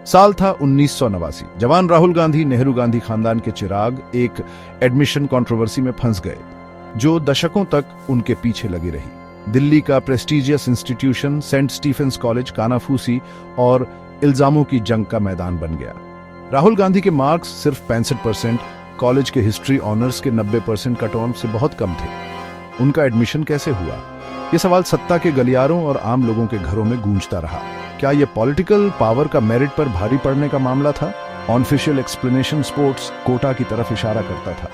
साल था 1989। जवान राहुल गांधी नेहरू गांधी खानदान के चिराग एक एडमिशन कंट्रोवर्सी में फंस गए जो दशकों तक उनके पीछे लगी रही। दिल्ली का prestigious institution Saint Stephen's College कानाफूसी और इल्जामों की जंग का मैदान बन गया। राहुल गांधी के मार्क्स सिर्फ 65%, कॉलेज के हिस्ट्री ऑनर्स के 90% कट ऑफ से बहुत कम थे। उनका एडमिशन कैसे हुआ? ये सवाल सत्ता के गलियारों और आम लोगों के घरों में गूंजता रहा। क्या यह पॉलिटिकल पावर का मेरिट पर भारी पड़ने का मामला था? ऑनऑफिशियल एक्सप्लेनेशन स्पोर्ट्स कोटा की तरफ इशारा करता था।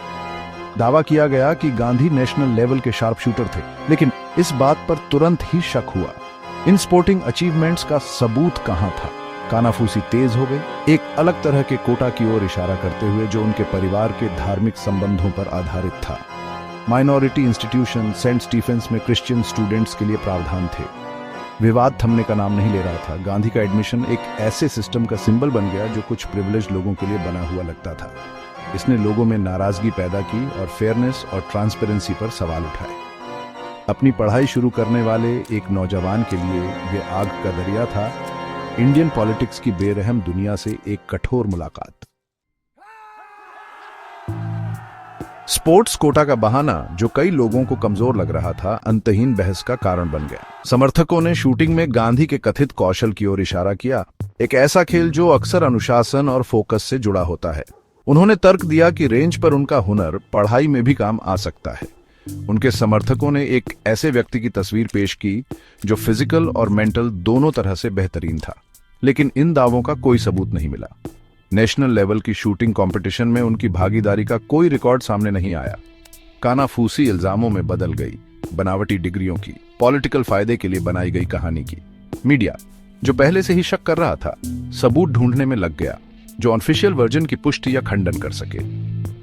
दावा किया गया कि गांधी नेशनल लेवल के शार्प शूटर थे, लेकिन इस बात पर तुरंत ही शक हुआ। इन स्पोर्टिंग अचीवमेंट्स का सबूत कहां था? कानाफूसी तेज हो गए, एक अलग तरह के कोटा की ओर इशारा करते हुए जो उनके परिवार के धार्मिक संबंधों पर आधारित था। माइनॉरिटी इंस्टीट्यूशन सेंट स्टीफेंस में क्रिश्चियन स्टूडेंट्स के लिए प्रावधान थे। विवाद थमने का नाम नहीं ले रहा था। गांधी का एडमिशन एक ऐसे सिस्टम का सिंबल बन गया जो कुछ प्रिविलेज्ड लोगों के लिए बना हुआ लगता था। इसने लोगों में नाराजगी पैदा की और फेयरनेस और ट्रांसपेरेंसी पर सवाल उठाए। अपनी पढ़ाई शुरू करने वाले एक नौजवान के लिए वे आग का दरिया था। इंडियन पॉलिटिक्स की बेरहम दुनिया से एक कठोर मुलाकात। स्पोर्ट्स कोटा का बहाना जो कई लोगों को कमजोर लग रहा था, अंतहीन बहस का कारण बन गया। समर्थकों ने शूटिंग में गांधी के कथित कौशल की ओर इशारा किया, एक ऐसा खेल जो अक्सर अनुशासन और फोकस से जुड़ा होता है। उन्होंने तर्क दिया कि रेंज पर उनका हुनर पढ़ाई में भी काम आ सकता है। उनके समर्थकों ने एक ऐसे व्यक्ति की तस्वीर पेश की जो फिजिकल और मेंटल दोनों तरह से बेहतरीन था, लेकिन इन दावों का कोई सबूत नहीं मिला। नेशनल लेवल की शूटिंग कंपटीशन में उनकी भागीदारी का कोई रिकॉर्ड सामने नहीं आया। कानाफूसी इल्जामों में बदल गई, बनावटी डिग्रियों की, पॉलिटिकल फायदे के लिए बनाई गई कहानी की। मीडिया जो पहले से ही शक कर रहा था, सबूत ढूंढने में लग गया जो ऑफिशियल वर्जन की पुष्टि या खंडन कर सके।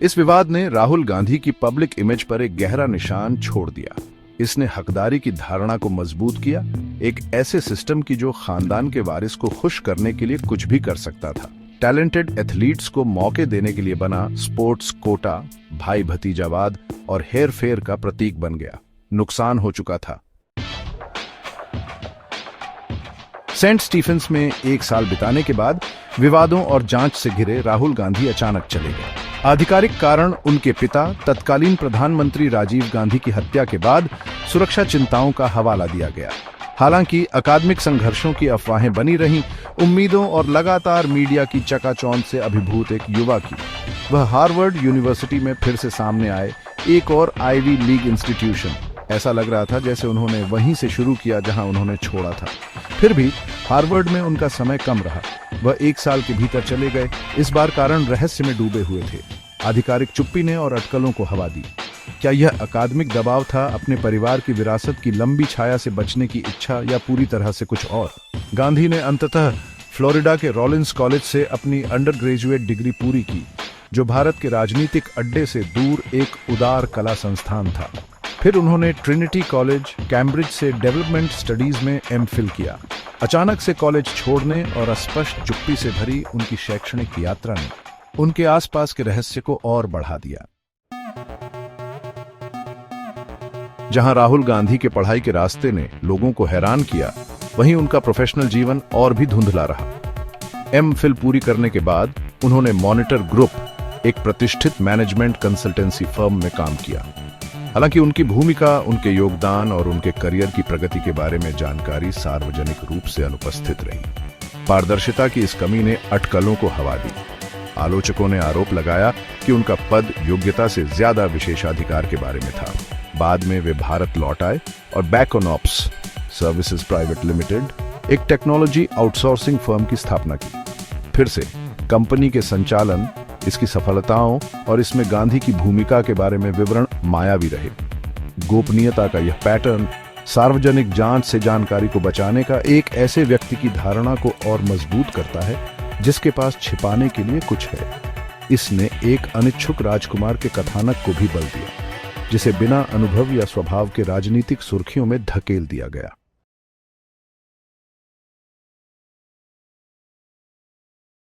इस विवाद ने राहुल गांधी की पब्लिक इमेज पर एक गहरा निशान छोड़ दिया। इसने हकदारी की धारणा को मजबूत किया, एक ऐसे सिस्टम की जो खानदान के वारिस को खुश करने के लिए कुछ भी कर सकता था। टैलेंटेड एथलीट्स को मौके देने के लिए बना स्पोर्ट्स कोटा भाई भतीजावाद और हेर फेर का प्रतीक बन गया। नुकसान हो चुका था। सेंट स्टीफेंस में एक साल बिताने के बाद विवादों और जांच से घिरे राहुल गांधी अचानक चले गए। आधिकारिक कारण उनके पिता तत्कालीन प्रधानमंत्री राजीव गांधी की हत्या के बाद सुरक्षा चिंताओं का हवाला दिया गया। हालांकि अकादमिक संघर्षों की अफवाहें बनी रहीं, उम्मीदों और लगातार मीडिया की चकाचौंध से अभिभूत एक युवा की वह हार्वर्ड यूनिवर्सिटी में फिर से सामने आए, एक और आईवी लीग इंस्टीट्यूशन। ऐसा लग रहा था जैसे उन्होंने वहीं से शुरू किया जहां उन्होंने छोड़ा था। फिर भी हार्वर्ड में उनका समय कम रहा, वह 1 साल के भीतर चले गए। इस बार कारण रहस्य में डूबे हुए थे। आधिकारिक चुप्पी ने और अटकलों को हवा दी। क्या यह अकादमिक दबाव था, अपने परिवार की विरासत की लंबी छाया से बचने की इच्छा, या पूरी तरह से कुछ और? गांधी ने अंततः फ्लोरिडा के रॉलिंस कॉलेज से अपनी अंडर ग्रेजुएट डिग्री पूरी की, जो भारत के राजनीतिक अड्डे से दूर एक उदार कला संस्थान था। फिर उन्होंने ट्रिनिटी कॉलेज कैम्ब्रिज से डेवलपमेंट स्टडीज में एमफिल किया। अचानक से कॉलेज छोड़ने और अस्पष्ट चुप्पी से भरी उनकी शैक्षणिक यात्रा ने उनके आसपास के रहस्य को और बढ़ा दिया। जहां राहुल गांधी के पढ़ाई के रास्ते ने लोगों को हैरान किया, वहीं उनका प्रोफेशनल जीवन और भी धुंधला रहा। एमफिल पूरी करने के बाद उन्होंने मॉनिटर ग्रुप, एक प्रतिष्ठित मैनेजमेंट कंसल्टेंसी फर्म में काम किया। हालांकि उनकी भूमिका, उनके योगदान और उनके करियर की प्रगति के बारे में जानकारी सार्वजनिक रूप से अनुपस्थित रही। पारदर्शिता की इस कमी ने अटकलों को हवा दी। आलोचकों ने आरोप लगाया कि उनका पद योग्यता से ज्यादा विशेषाधिकार के बारे में था। बाद में वे भारत लौट आए और बैकोनॉप्स सर्विसेज प्राइवेट लिमिटेड, एक टेक्नोलॉजी आउटसोर्सिंग फर्म की स्थापना की। फिर से कंपनी के संचालन, इसकी सफलताओं और इसमें गांधी की भूमिका के बारे में विवरण मायावी रहे। गोपनीयता का यह पैटर्न सार्वजनिक जांच से जानकारी को बचाने का एक ऐसे व्यक्ति की धारणा को और मजबूत करता है जिसके पास छिपाने के लिए कुछ है। इसने एक अनिच्छुक राजकुमार के कथानक को भी बल दिया, जिसे बिना अनुभव या स्वभाव के राजनीतिक सुर्खियों में धकेल दिया गया।